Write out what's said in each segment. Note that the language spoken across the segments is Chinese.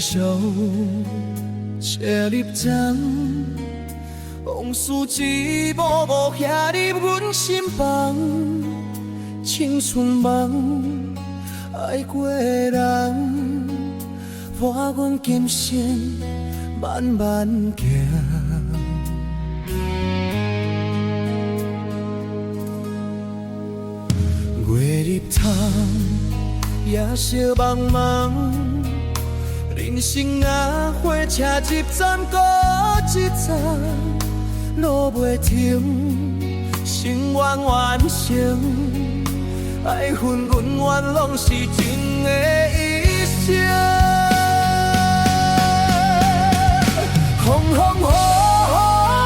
受这粒针，往事一幕幕遐入阮心房，青春梦爱过的人，伴阮今生慢慢行。月入窗，夜色茫茫，人生啊，火车一站搁一站，路袂停，心愿完成，爱恨恩怨拢是情的一生。风风雨雨，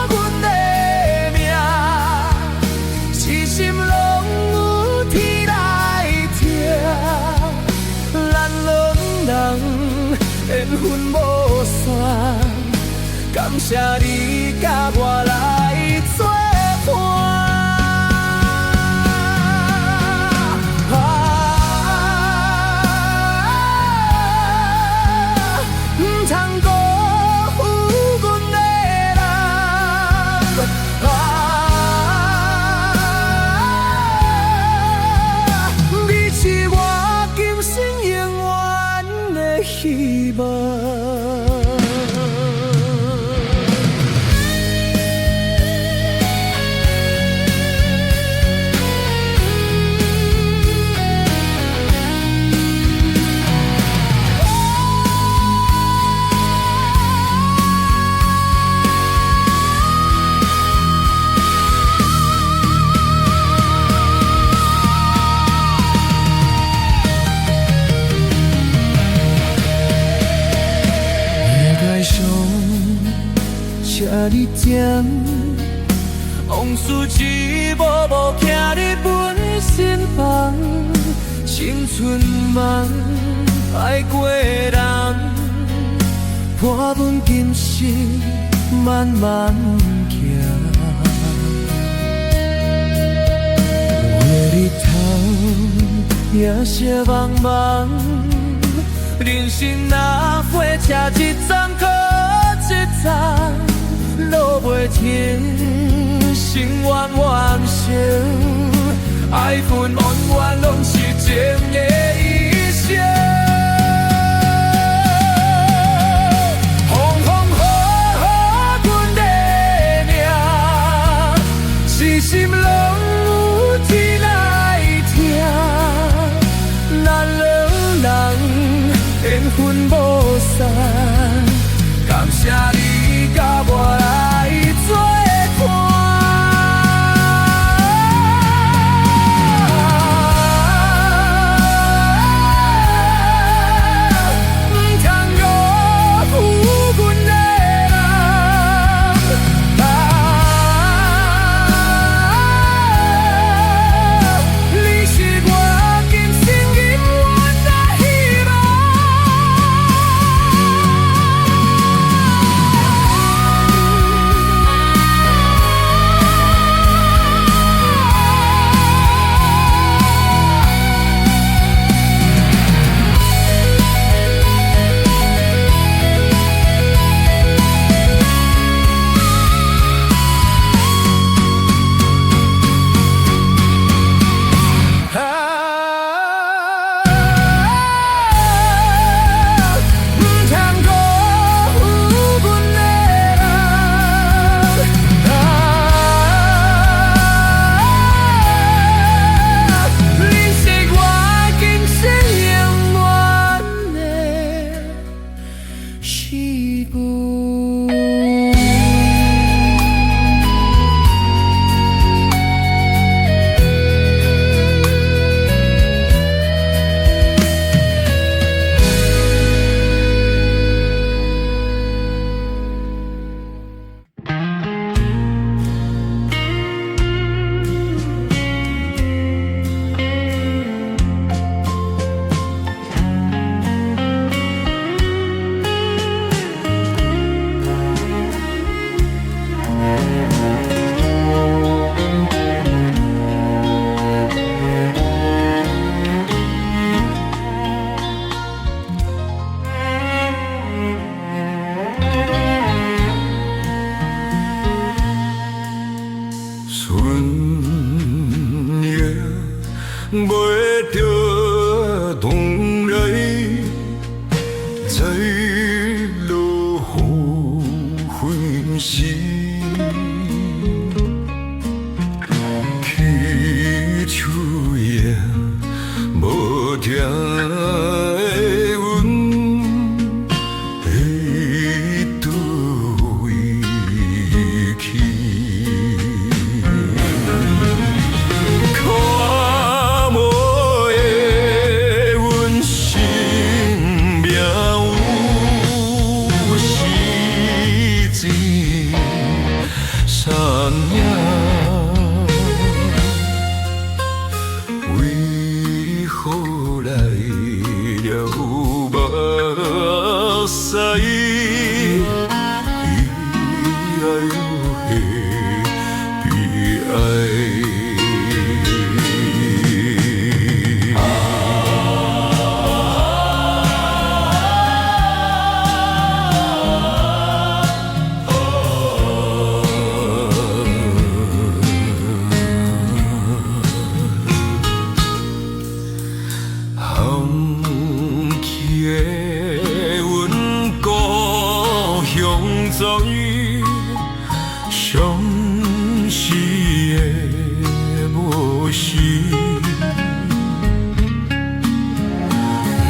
阮的命，痴心拢有天来听。咱两人缘分无散，感谢你甲我来作伴。希望。车你点，往事一幕幕徛伫阮心房，青春梦爱过的人，伴阮今生慢慢行。月日头，夜色茫茫，人生若火车一站搁一站。路袂停，心愿完成，爱恨恩怨拢是情的一生。风风雨雨，阮的命，痴心拢有天来听。咱两人缘分无散，感谢你甲我来。春夜袂着冬来，在落雨昏时，起秋叶无定的阮，会倒位去。看无的阮生命有时节山影。为何来了目屎？哎呦嘿，悲哀。早已相思的无时，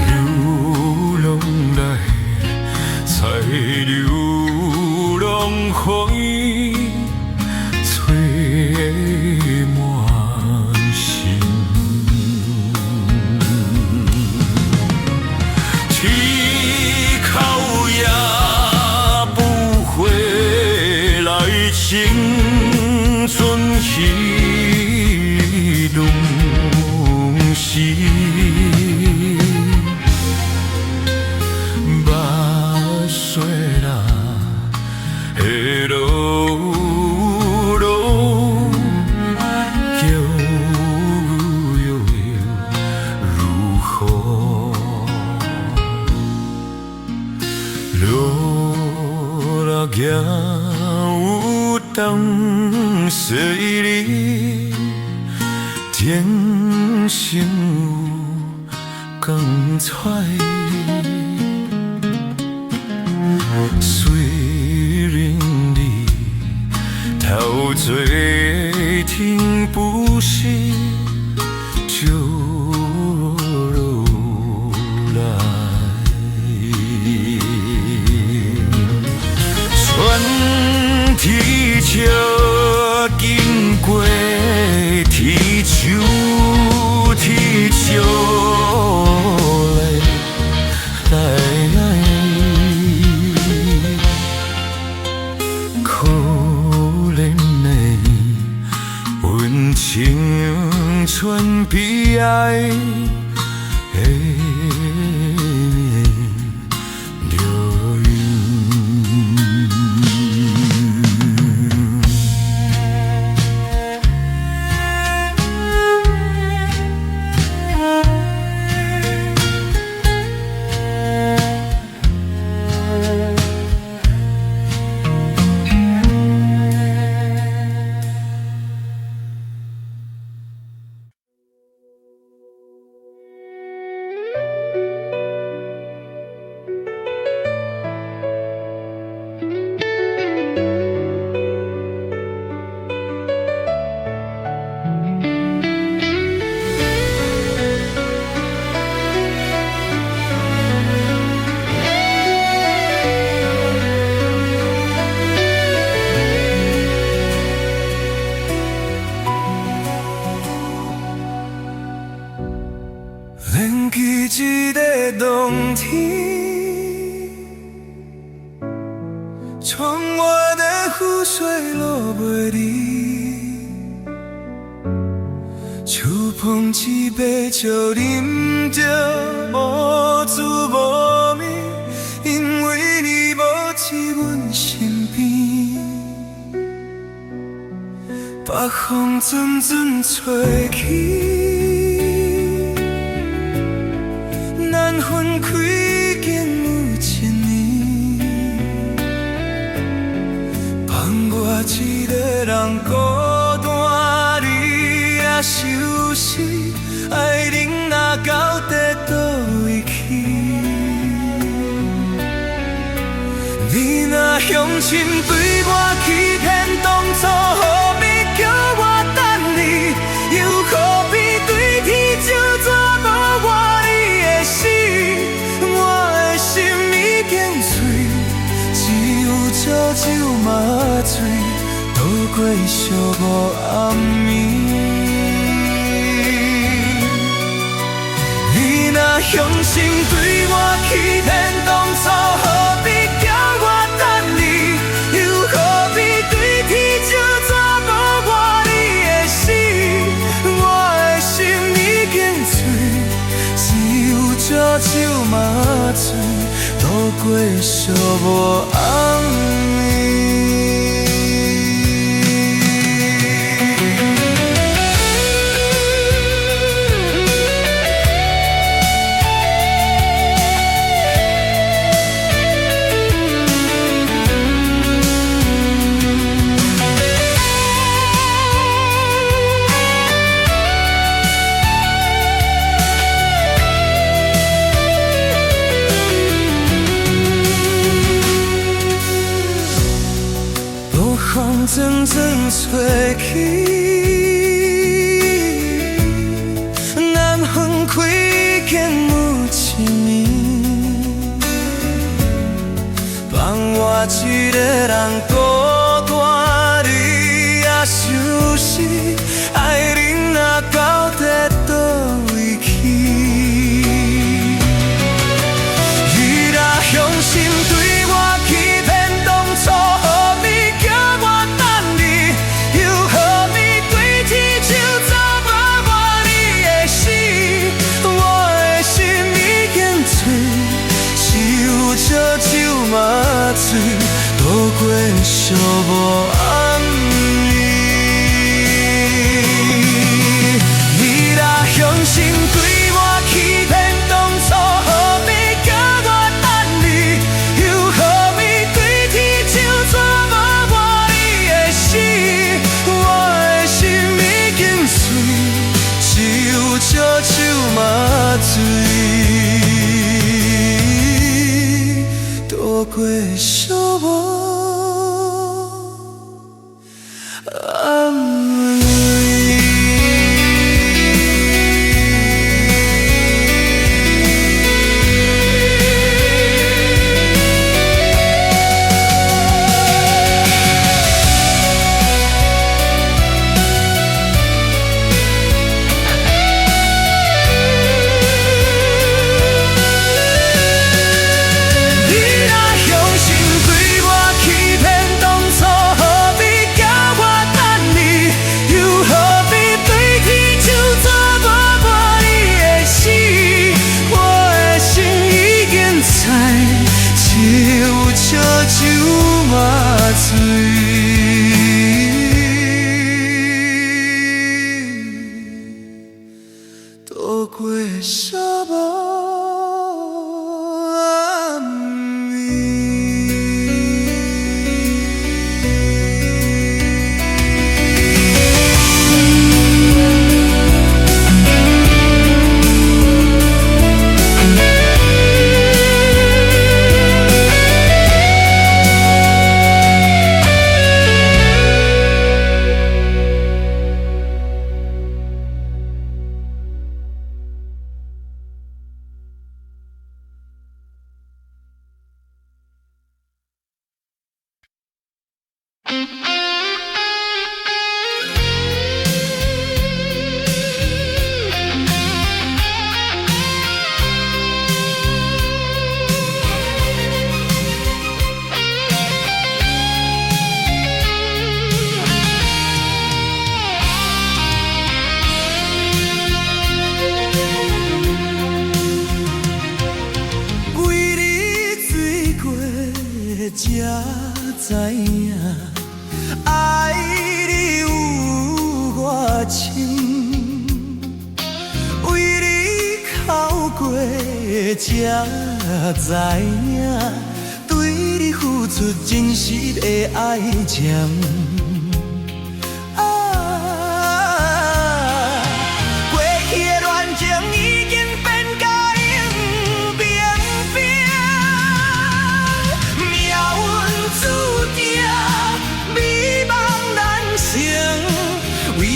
流浪来采流浪花，吹满心。起口也青春去拢是目屎啦，会落落，叫又如何？落啦行。当细里天生有光彩，虽然你头做天不是就落来，天笑经过天秋，天笑来，可怜的阮青春悲哀的流云。连记一个冬天，窗外的雨水落袂离，手捧一杯酒，饮着无滋无味，因为你无在阮身边，北风阵阵吹起。咱分开经有1年，放我一个人孤单收拾，爱人若到底倒位去？你若向心对我欺骗，当初何必叫我等你？又何必对天就做无我你的死？我的心已经碎，只有烧酒麻醉，渡过寂寞暗暝。你若向心对我欺骗，当初何必叫我等你？又何必对天就做无我你的死？我的心已经碎，只有烧酒麻醉，渡过寂寞暗暝。风阵阵吹起，南风开见无一面，放我一个人孤单，你也收拾，爱人若到底倒位去？伊若向心对我欺骗，当初何必？烧酒麻醉，渡过寂寞暗暝。你若向心对我欺骗，当初何必叫我等你？又何必对天就做无我你的死？我的心已经碎，只有烧酒麻醉。渡过寂寞暗暝。渡过寂寞暗暝。才知影爱你有偌深，为你哭过才知影，对你付出真实的爱情。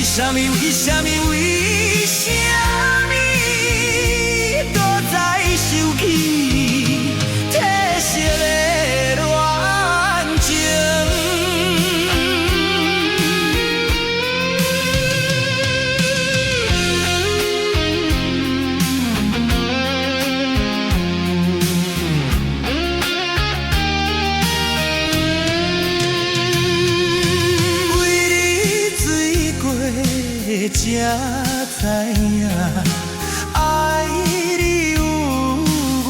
什么？为什么？为什么？搁再想起褪色的恋情？才知影，爱你有偌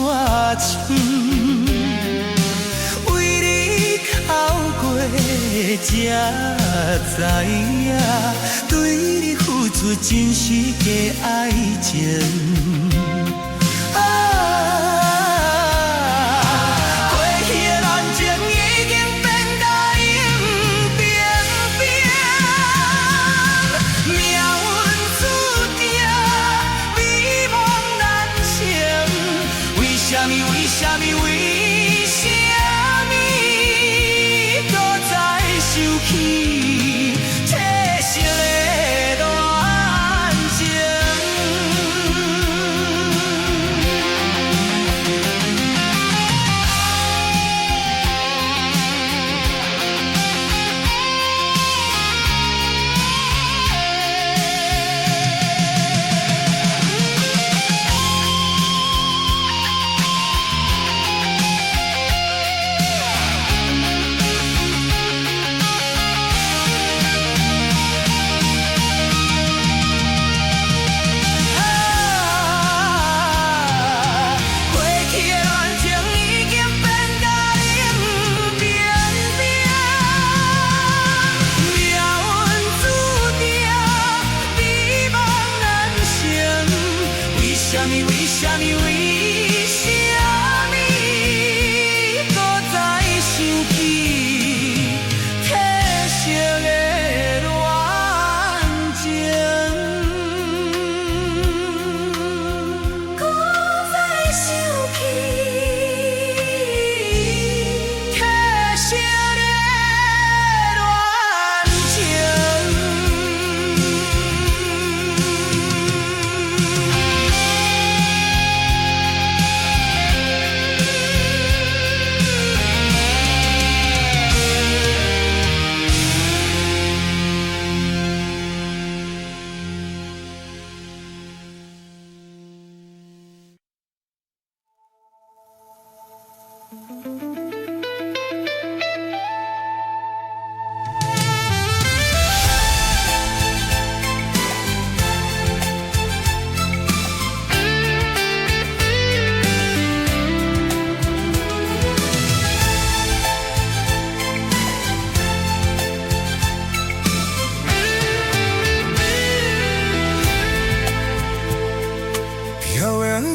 深。为你哭过，才知影，对你付出真是假爱情。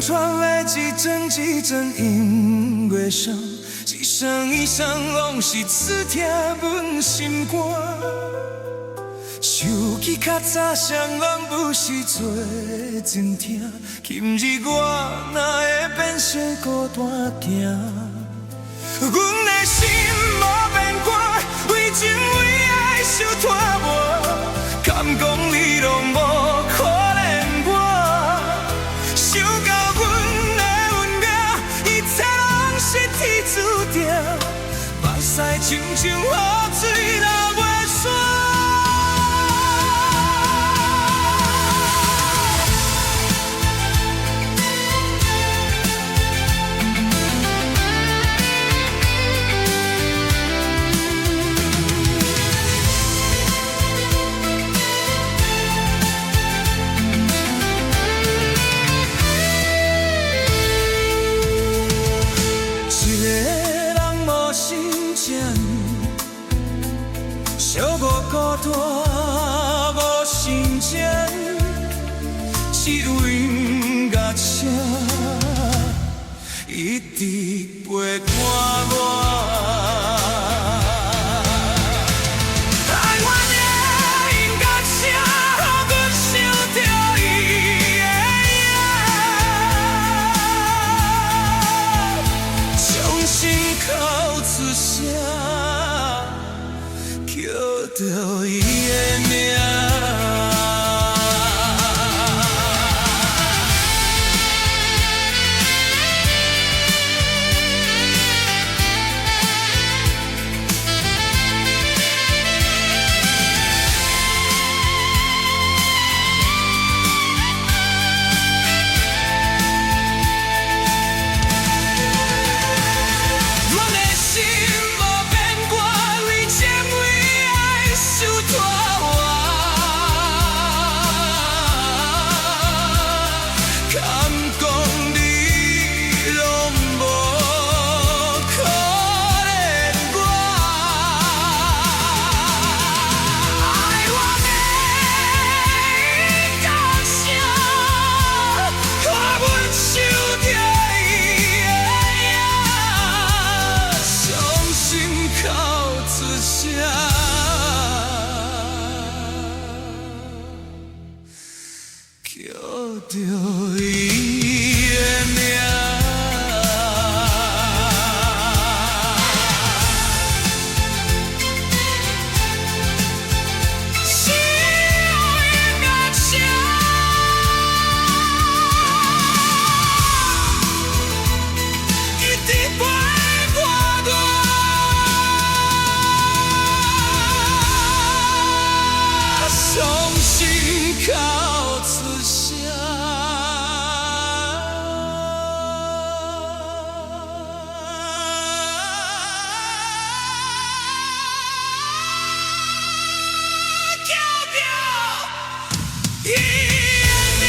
传来一阵一阵音乐声，一声一声拢是刺痛阮心肝。想起较早双人不是做阵听，今日我哪会变成孤单行？阮的心无变卦，为情为爱受拖磨，敢讲你拢无可怜我？想到阮的运命，一切拢是天注定，目屎亲像雨水流袂煞。小无孤单无心情，只有音乐声一直陪伴我。爱我的音乐声，予阮想着伊的影，从心口出声。叫着伊的名。着伊的名。靠此声，叫着伊的名。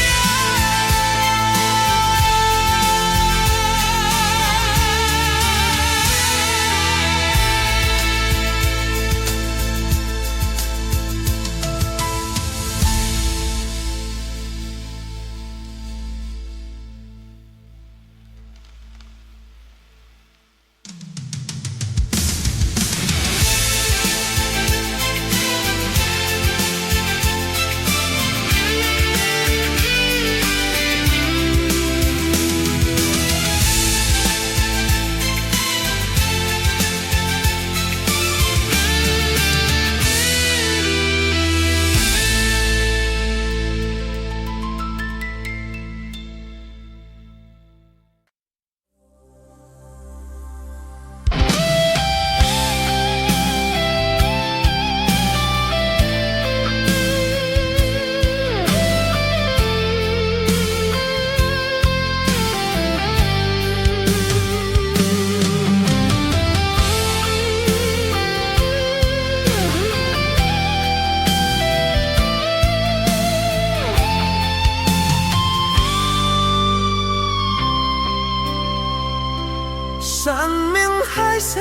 山明海誓，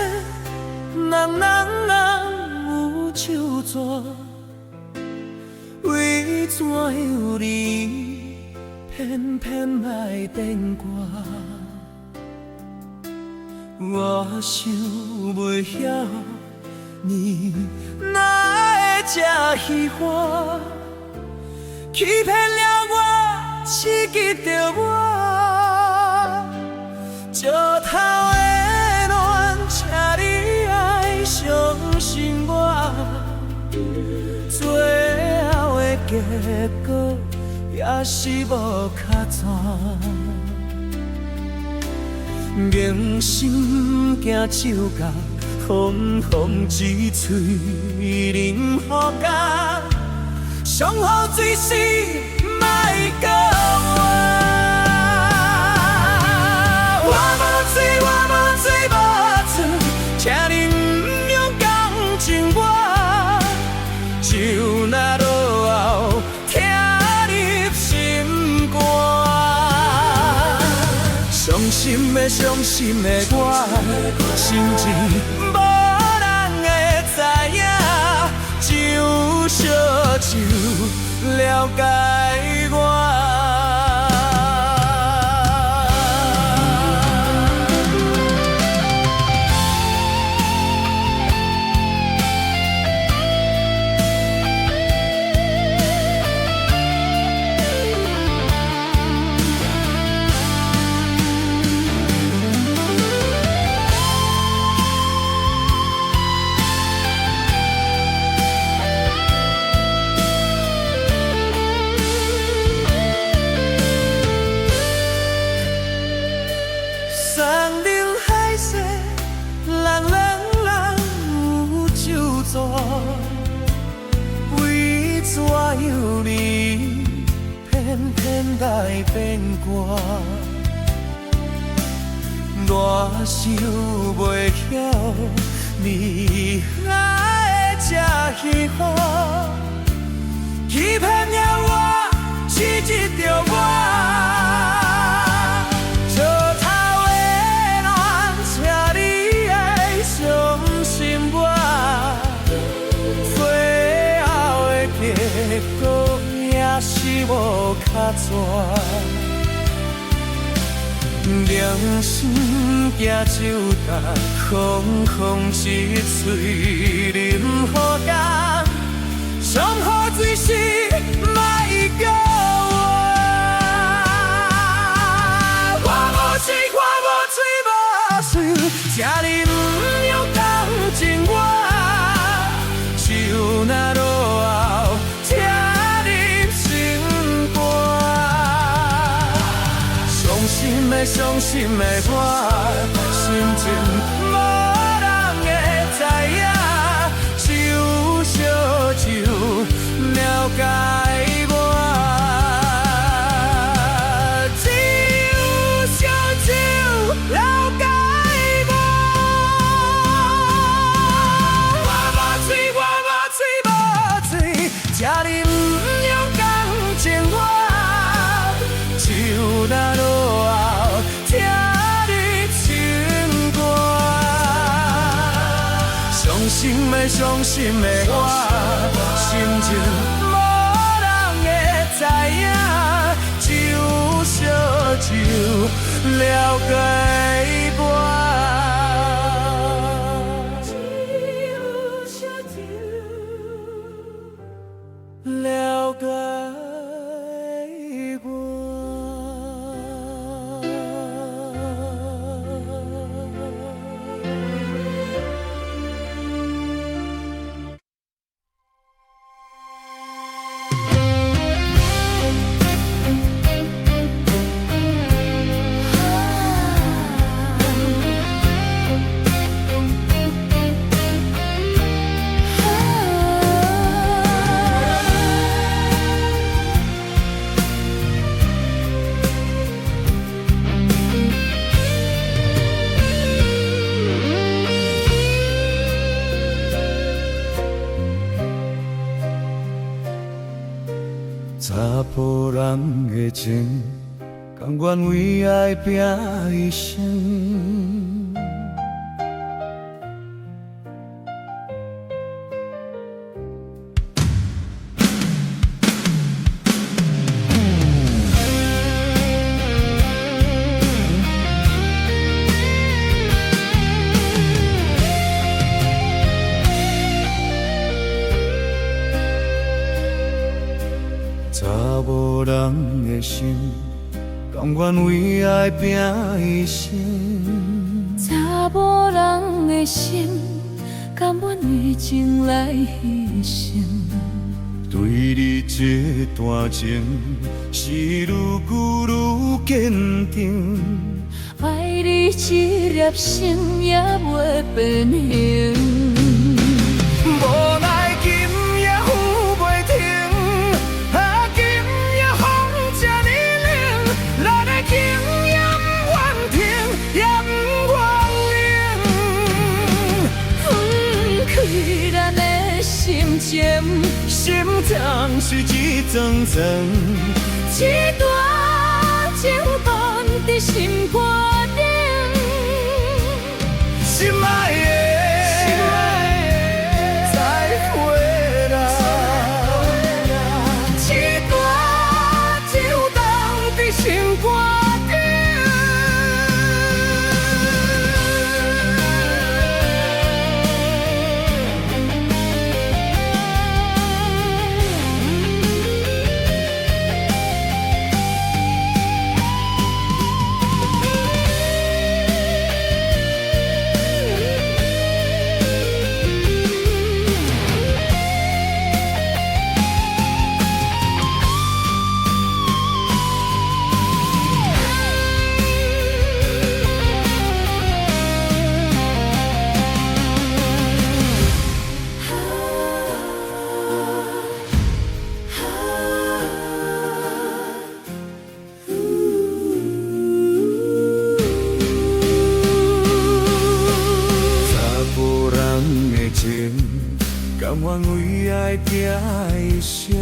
人有手纸，为怎样你偏偏爱变卦？我想袂晓，你哪会这虚幻，欺骗了我，刺激着我，石头的恋，请你爱相信我，最后的结果也是无较全。明心惊手甲风风一吹淋雨甲，上好水是莫讲我。我无水，我无水无醋，请你不用讲情我，就那落后听入心肝。伤心的伤心的我，心情无人会知影，只有烧酒了解我。山明海誓，人有手纸，为怎样你偏偏爱变卦？我想袂晓，你哪会这虚幻，欺骗了我，刺激着我。结果也是无较全，良心惊酒干，风风一吹淋雨干，上好水是莫讲我。伤心的我，心情无人会知影，只有烧酒了解我，只有烧酒了解我。我无嘴，我无嘴，这你不用讲情话，就那落后听你情歌。伤心的我，心情无人会知影，只有烧酒了解我。了解我。查甫人的情，甘愿为爱拼一生。查某人的心，甘愿为爱拼一生。查某人的心，甘愿为情来牺牲。对你这段情，是愈久愈坚定。爱你一粒心也袂变形。无奈今夜雨袂停，啊今夜风这呢冷，咱的情也不愿停，也不愿冷。分开咱的心情，心痛是一层层，一段情放伫心肝顶。心爱的，再回来。一段就放伫心肝顶。甘愿为爱拼一生，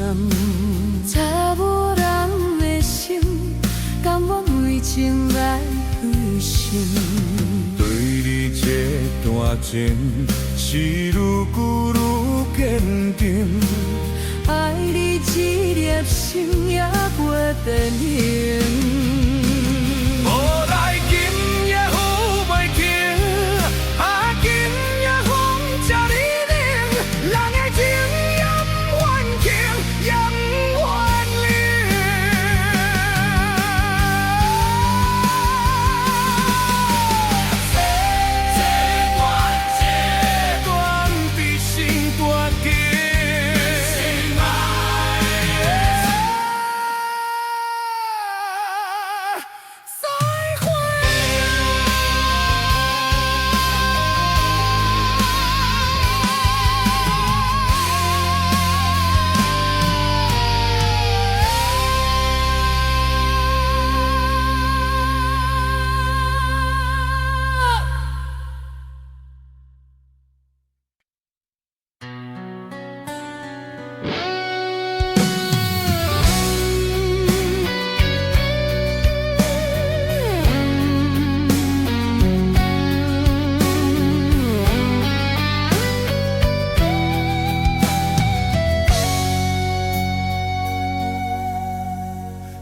查某人的心，甘愿为情来牺牲。对你这段情，是愈久愈坚定。爱你一粒心也袂变形。无奈今夜雨袂停，啊今夜风这呢冷，人的情也不愿停，也不愿这段比心肝紧。心爱的。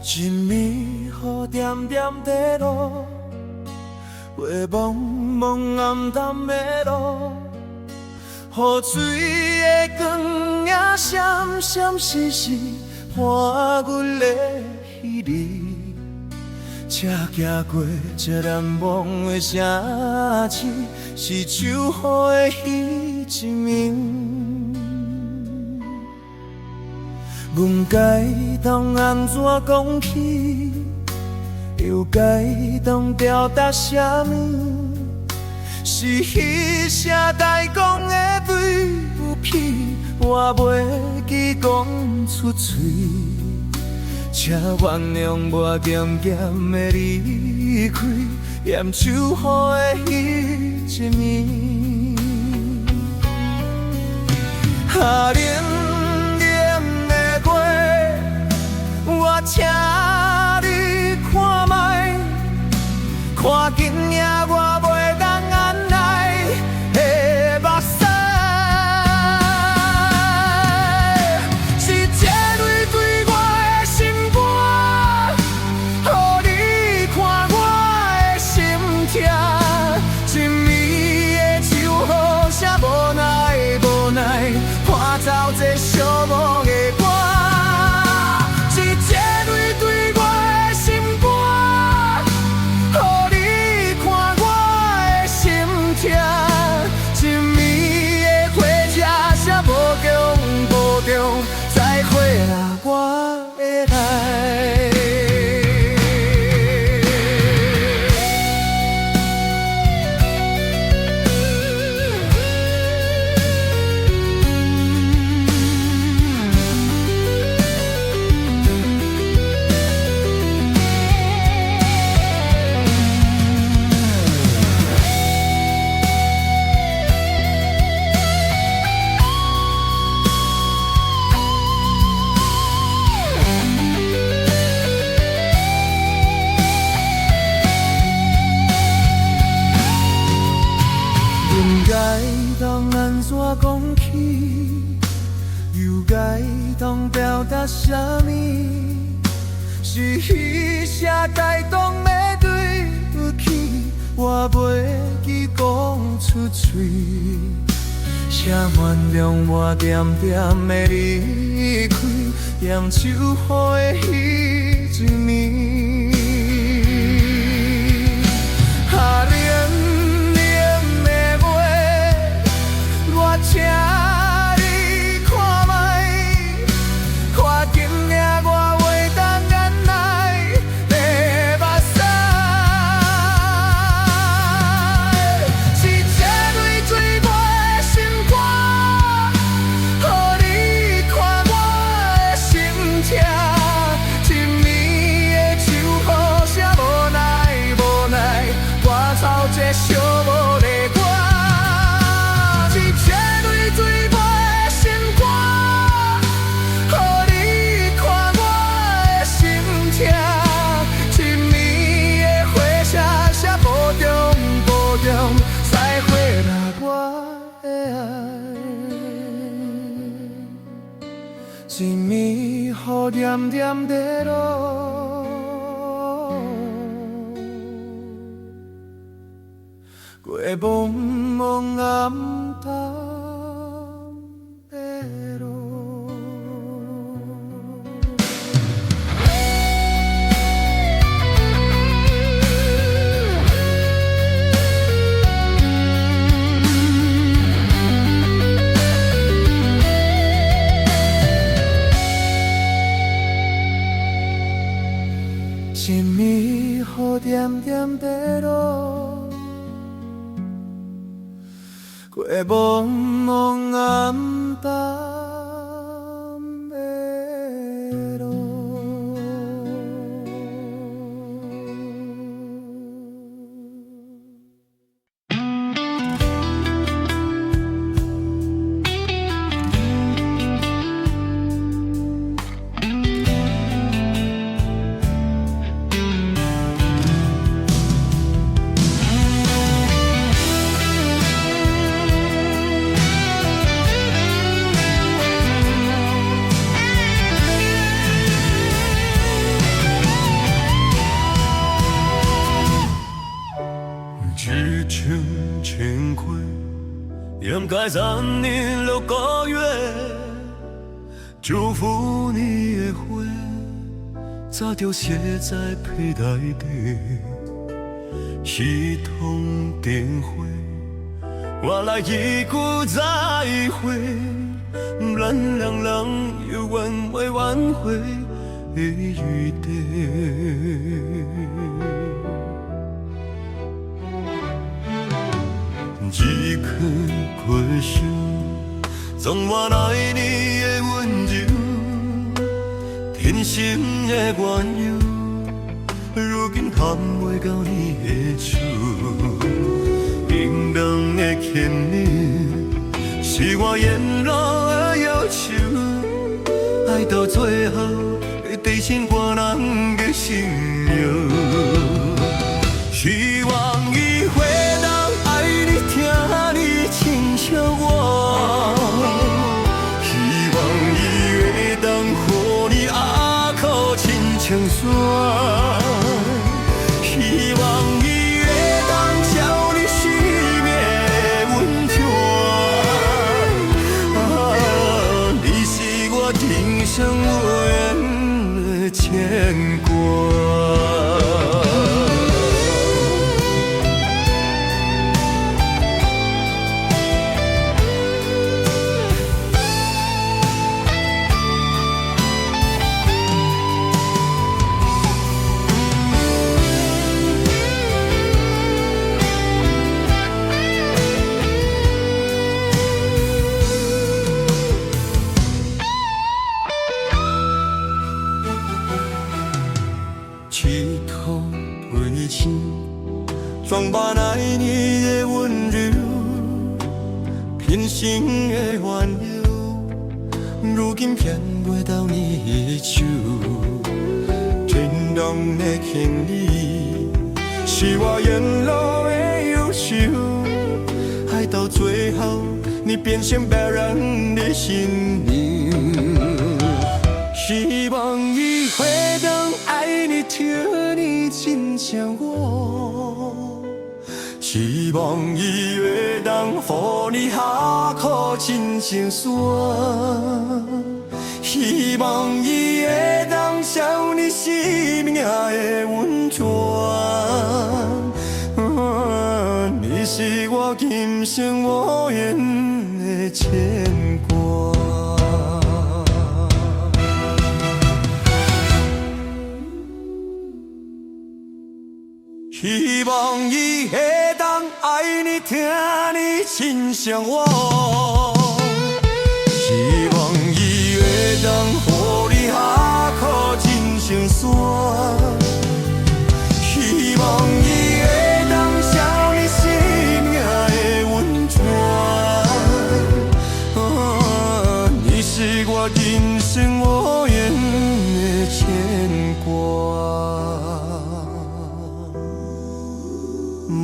一暝雨点点地落，月蒙蒙暗淡的路，雨水的光影闪闪烁烁，伴阮的彼日。车行过这难忘的城市，是秋雨的彼一暝。阮该当安怎讲起，又该当表达啥物？是彼声代讲的对不起，我袂记讲出嘴。请原谅我渐渐的离开，嫌秋雨的彼一暝。冷冷的月，我请你看卖，看紧领我袂当按耐的目屎。走这寂寞的歌，是这泪对我的心肝，予你看我的心痛。一暝的火车声无强无重，再会啦，我会来。讲起，又该当表达啥物？是彼声该当要对不起，我袂记讲出嘴。请原谅我点点的离开，嫌秋雨的彼一暝。请你看卖，看紧领我袂当按耐的目屎。是这泪对我的心肝，予你看我的心痛。一暝的秋雨声无奈无奈，我操这寂寞的歌。再会啦，我的爱。一暝雨点点地落，月蒙蒙暗淡的路。一暝雨点点地落，月蒙蒙暗淡的路。该3年6个月，祝福你的花，早就写在被袋底。一通电话，我来一句再会，咱两人犹原未挽回的余地。一颗过伤，总我爱你的温柔，真心的缘由，如今含袂到你的手。平等的牵念，是我沿路的要求，爱到最后会地心我人的心流。希望伊会当爱你，听你亲像我，希望伊会当予你阿靠亲像山，希望伊会当照你生命的温泉。你是我今生永远的牵挂。装扮爱你的温柔，偏心的缘由，如今骗袂到你的手。天堂的牵你，是我沿路的忧愁，爱到最后，你变成别人的心灵。希望伊会当爱你，听你亲像我，希望伊会当予你下苦亲像山，希望伊会当照你生命的温泉。你是我今生无言的牵挂。希望伊会当爱你，听你亲像我，希望伊会当予你下苦亲像山，希望伊会当照你生命的温泉。你是我今生无言的牵挂。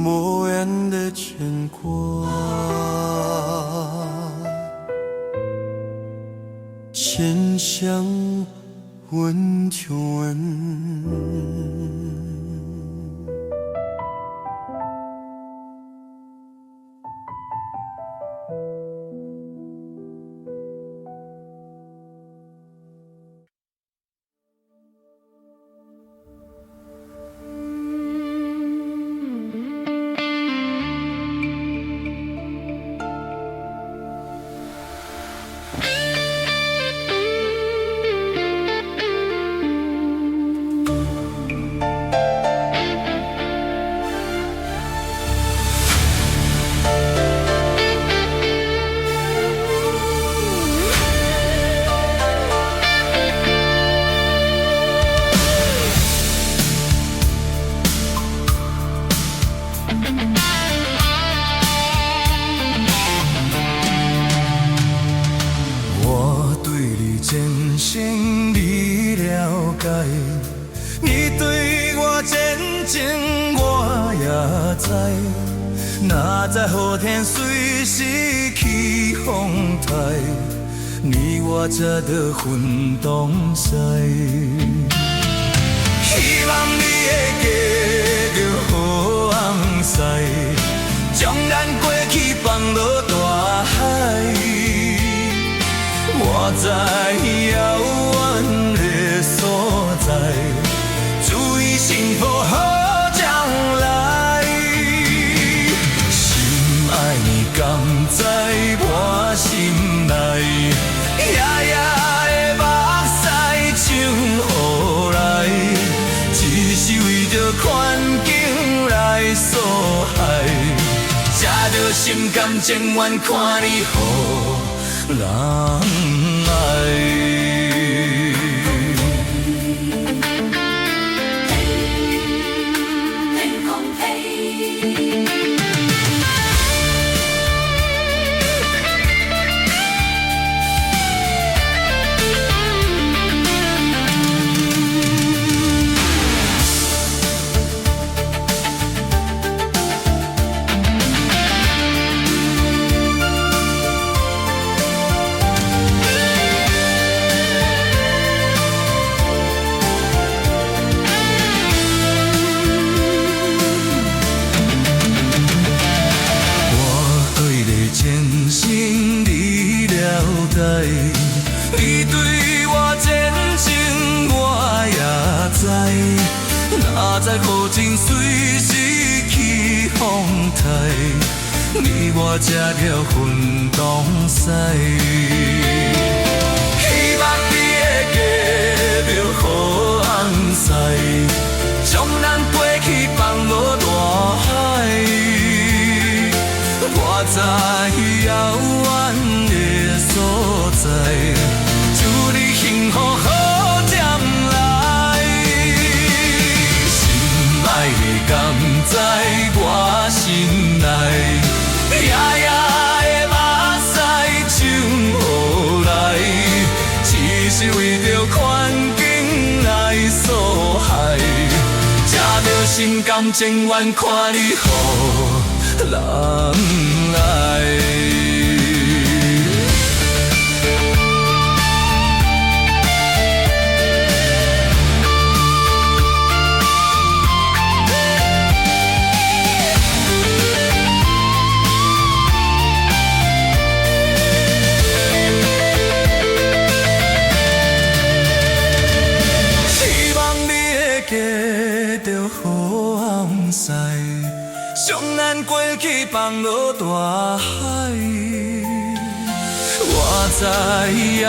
无言的牵挂，牵向温泉。你对我真情我也知，哪知雨天随时起风台，你我才得分东西。希望你会记着好红西，将咱过去放落大海。心甘情愿看你予人爱。你对我真情，我也知，哪知好情随时起风台，你我这条分东西。希望你会记着好红丝，将咱飞去放落大海。我知遥远的所在，祝你幸福好渐来。心爱的甘在我心内，夜夜的目屎冲予来，只是为着环境来所害，才着心甘情愿看你予人爱。将咱过去放落大海，我在遥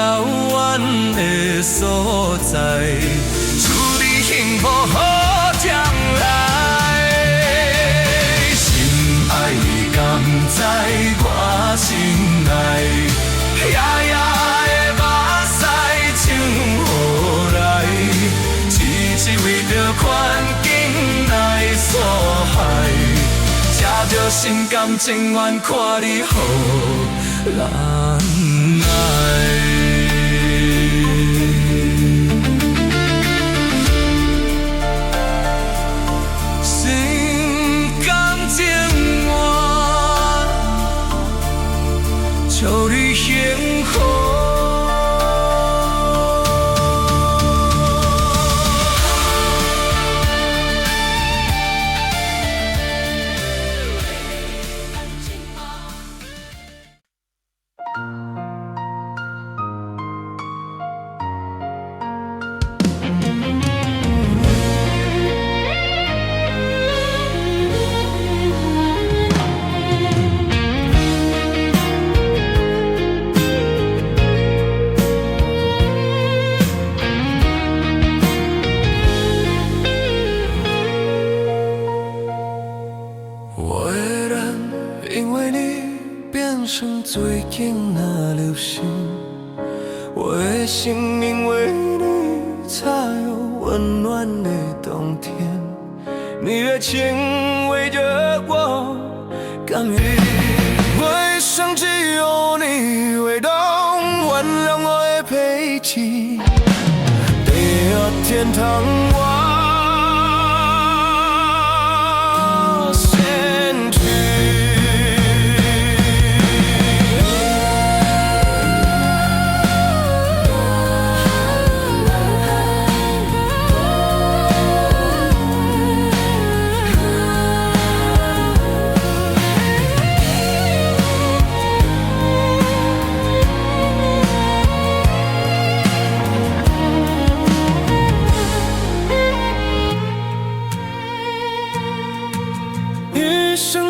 远的所在，祝你幸福好将来。心爱的甘在我心内，夜夜的目屎冲予来，只是为着环境来所害。才着心甘情愿看你予人爱。心甘情愿，祝你幸福。最近那流星，我的生命为你才有温暖的冬天。你的情围着我，甘愿为生只有你会懂，温暖我的脾气。地狱天堂我。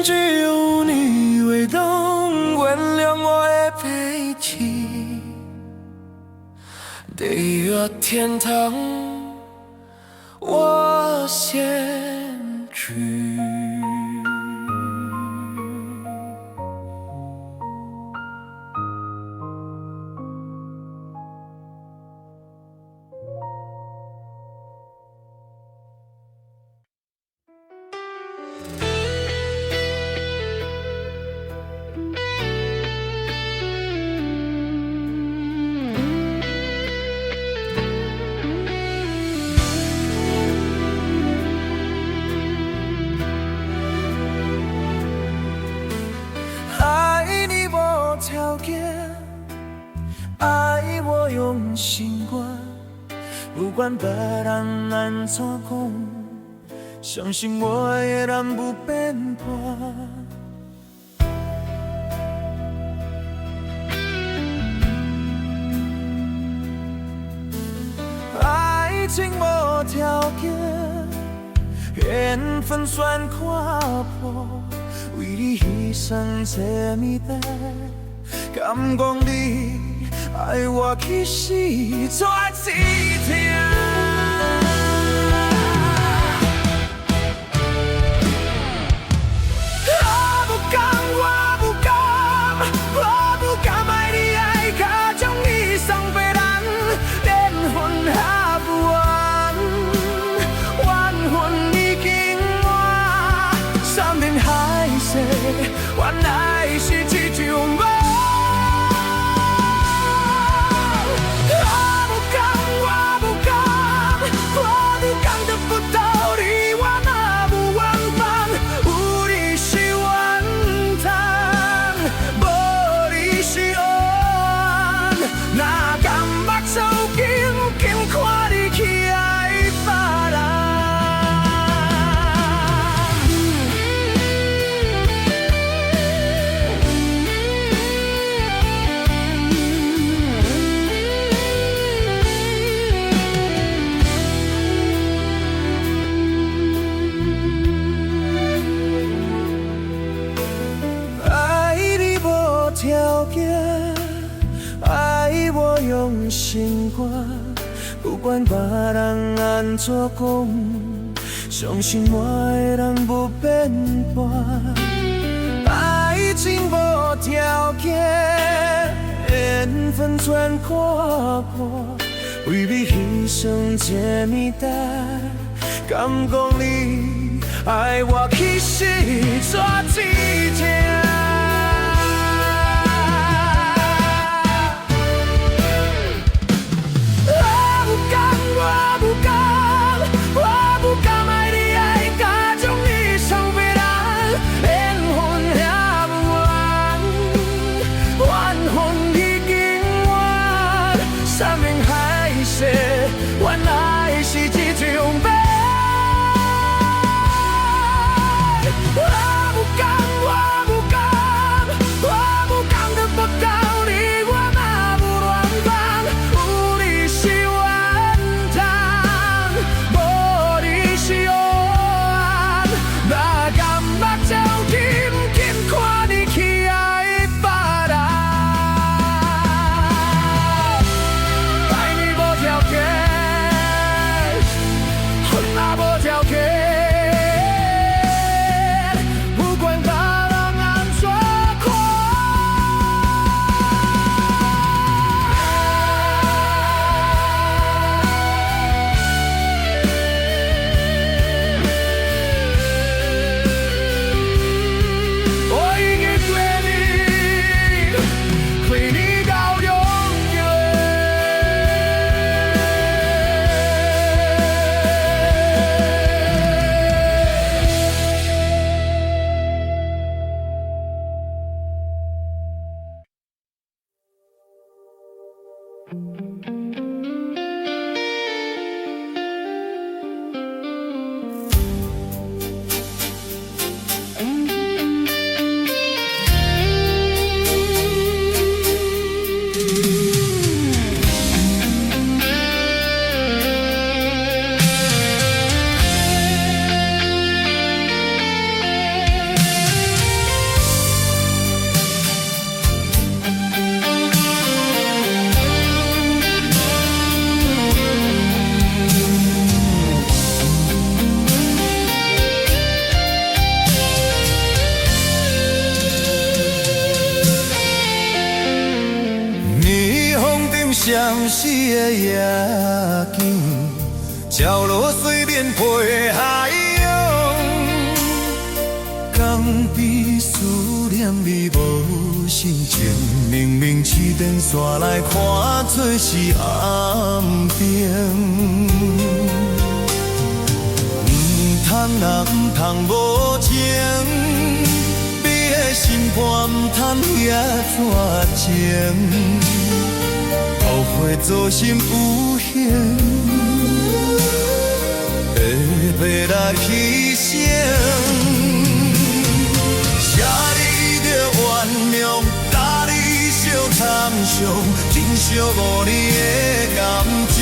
只有你会懂，原谅我的脾气。地狱天堂，我先去。心肝，不管别人安怎讲，相信我会人不变卦。爱情无条件，缘分算看破，为你牺牲这么多，敢讲你爱我去死绝志听？我不敢，我不敢，我不敢爱你爱到将你送别人，连魂也不完，冤魂已经满，山盟海誓，原来是一场梦。心肝，不管别人安怎讲，相信我的人不变卦。爱情无条件，缘分全看破，为你牺牲这么大，敢讲你爱我去死绝志听？原来是一场梦，我不敢，我不敢，我不敢得不到你，我嘛不乱放，有你是冤枉，无你是黑暗，哪敢目睭紧紧看你去爱别人，爱你无条件。无条件，不管别人安怎看。我已经对你，对你到永远。相思的夜景，照落水面陪海洋，敢比思念你无心情？明明起电线来看做是暗兵，通啦唔通无情，你的心肝唔通遐绝情。会做心有限，白来牺牲。写你着原谅，甲你相参详，珍惜无你的感情。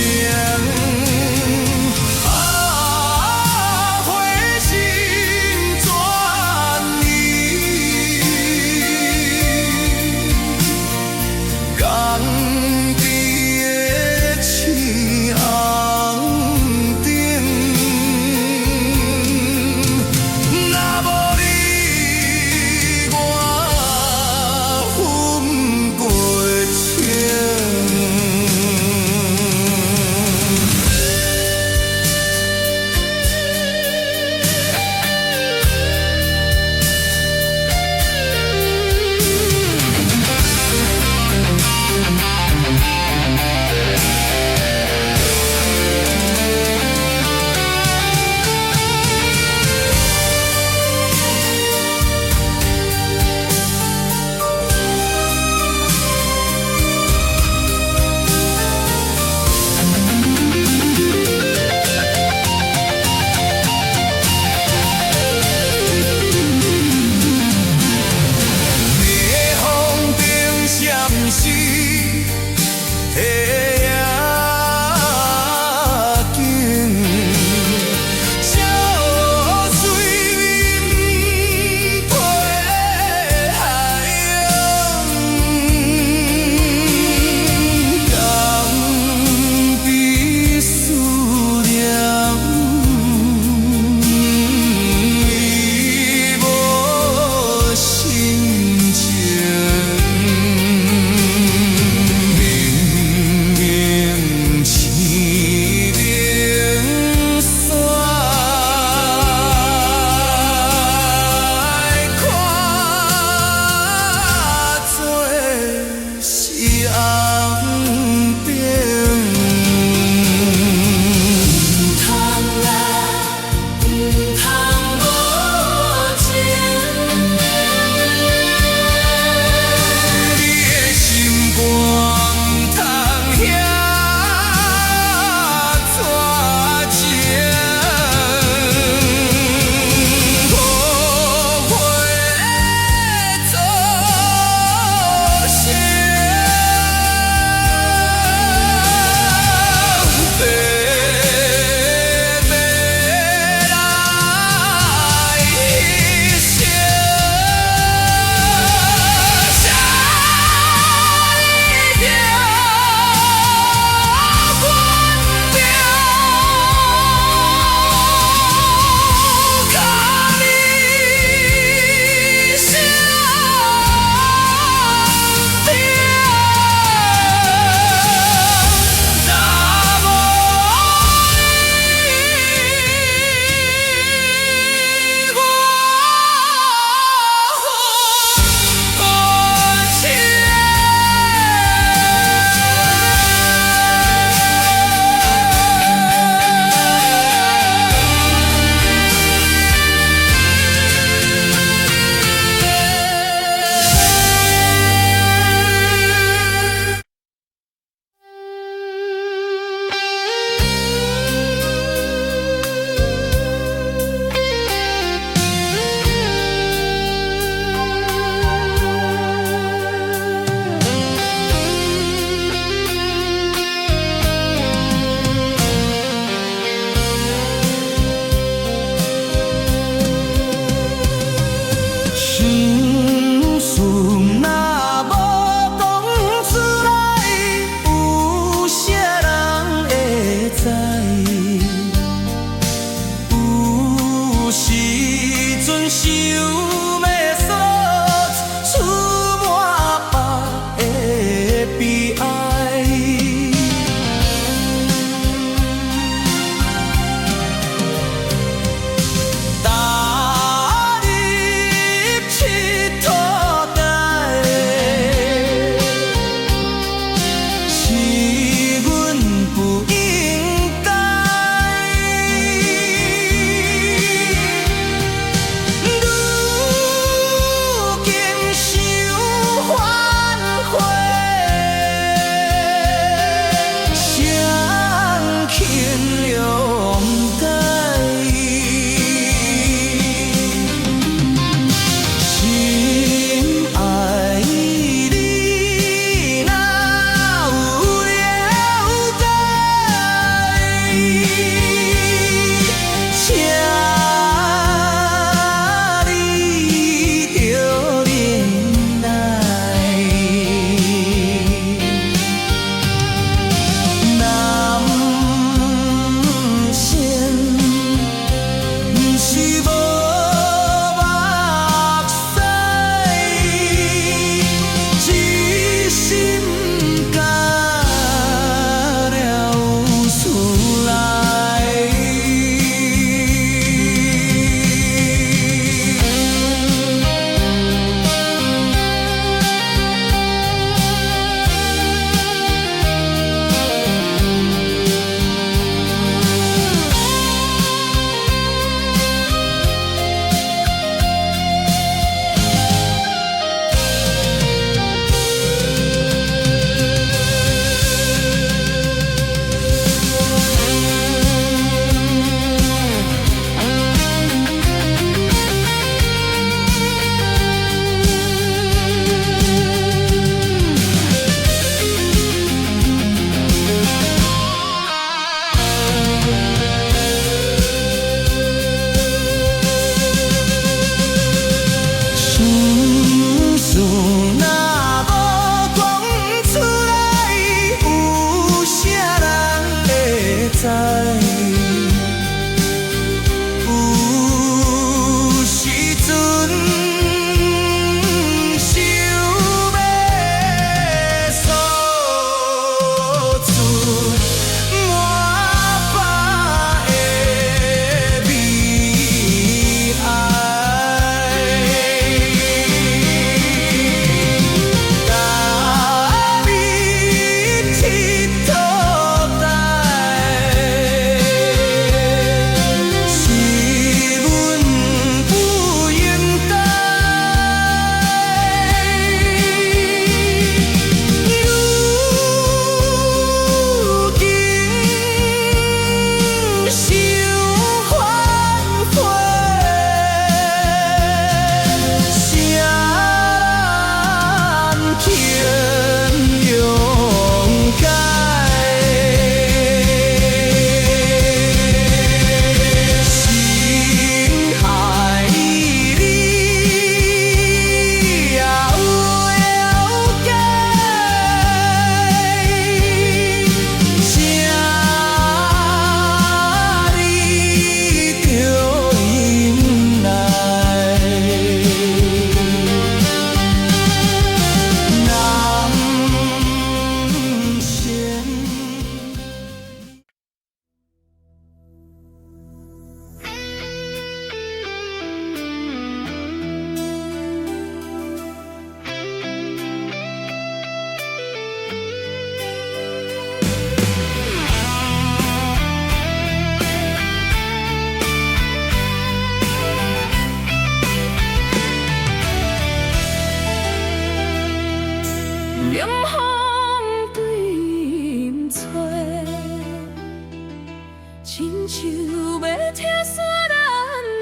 要拆散咱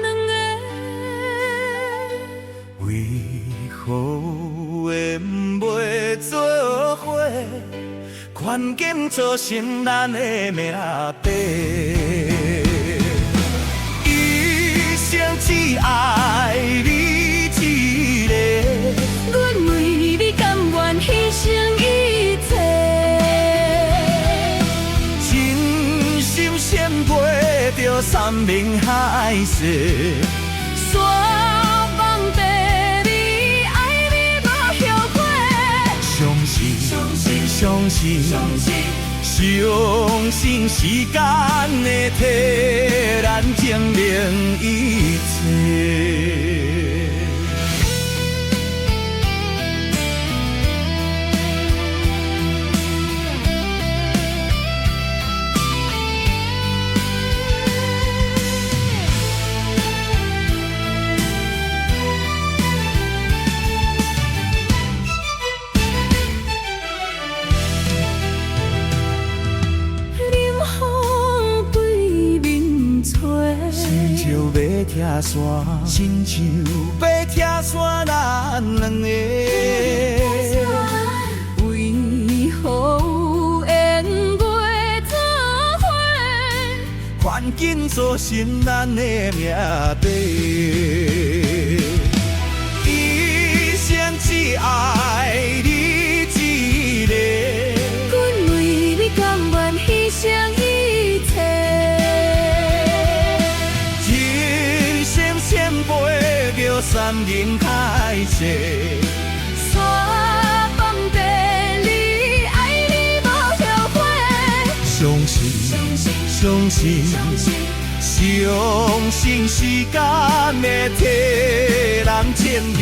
两个。为何会袂做伙？权健造成咱的命底。一生只爱你一个，阮为你甘愿牺牲一切，真心献陪着山盟海誓。山盟地理，爱你无后悔。相信，相信，相信，相信时间会替咱证明一切。亲像要拆散，亲像要拆散咱两个。为何有缘袂做伙？环境造成咱的命底。一生只爱你一个，阮为你甘愿牺牲一切。山盟海誓，山盟地理，爱你无后悔。相信，相信，相信，相信时间会替咱证明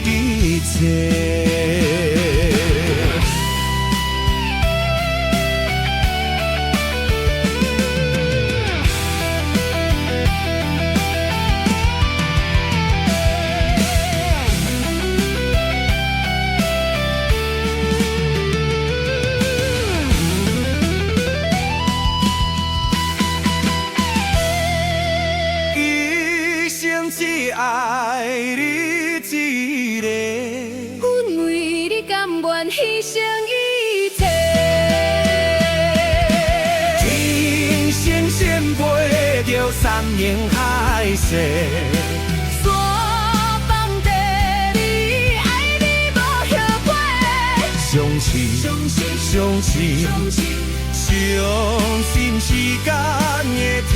一切。只爱你一个，阮为你甘愿牺牲一切，真心献陪着山盟海誓。山盟地理，爱你无后悔。相信，相信，相信，相信时间会替